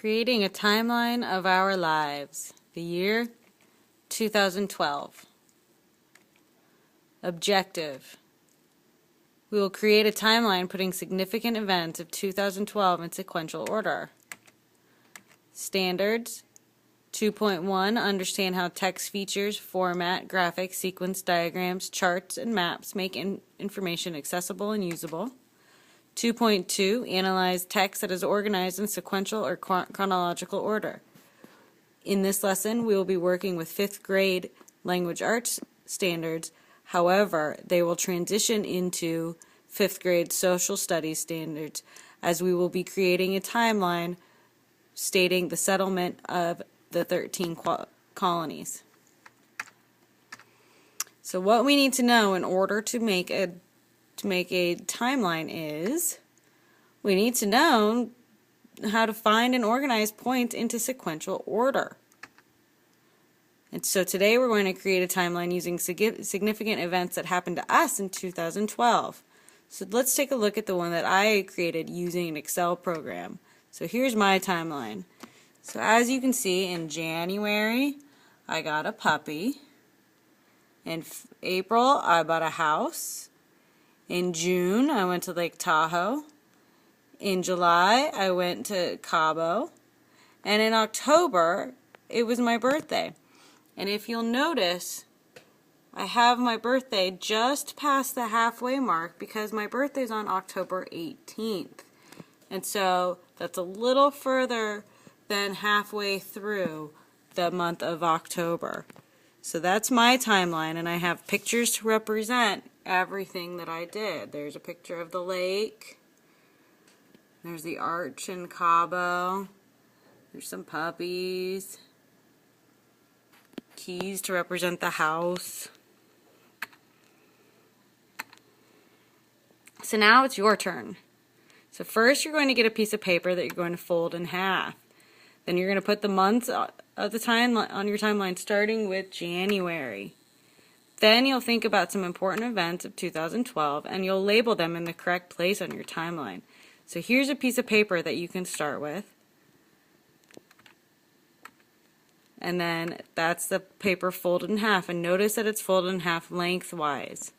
Creating a timeline of our lives. The year 2012. Objective. We will create a timeline putting significant events of 2012 in sequential order. Standards. 2.1. Understand how text features, format, graphics, sequence diagrams, charts, and maps make information accessible and usable. 2.2. Analyze text that is organized in sequential or chronological order. In this lesson, we will be working with 5th grade language arts standards. However, they will transition into 5th grade social studies standards, as we will be creating a timeline stating the settlement of the 13 colonies. So what we need to know in order to make a timeline is we need to know how to find and organize points into sequential order. And so today we're going to create a timeline using significant events that happened to us in 2012. So let's take a look at the one that I created using an Excel program. So here's my timeline. So as you can see, in January I got a puppy. In April I bought a house. In June I went to Lake Tahoe. In July I went to Cabo. And in October it was my birthday. And if you'll notice, I have my birthday just past the halfway mark because my birthday is on October 18th. And so that's a little further than halfway through the month of October. So that's my timeline, and I have pictures to represent everything that I did. There's a picture of the lake. There's the arch in Cabo. There's some puppies. Keys to represent the house. So now it's your turn. So first you're going to get a piece of paper that you're going to fold in half. Then you're going to put the months of the time on your timeline starting with January. Then you'll think about some important events of 2012 and you'll label them in the correct place on your timeline. So here's a piece of paper that you can start with. And then that's the paper folded in half, and notice that it's folded in half lengthwise.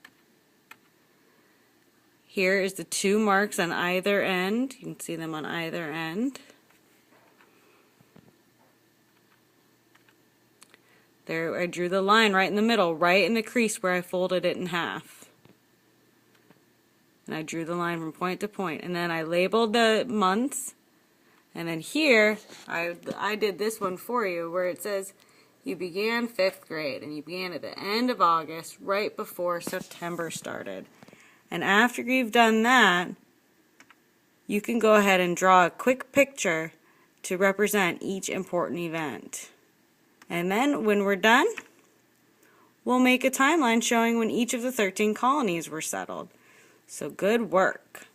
Here is the 2 marks on either end. You can see them on either end. There, I drew the line right in the middle, right in the crease where I folded it in half. And I drew the line from point to point. And then I labeled the months. And then here, I did this one for you where it says you began 5th grade. And you began at the end of August, right before September started. And after you've done that, you can go ahead and draw a quick picture to represent each important event. And then when we're done, we'll make a timeline showing when each of the 13 colonies were settled. So good work.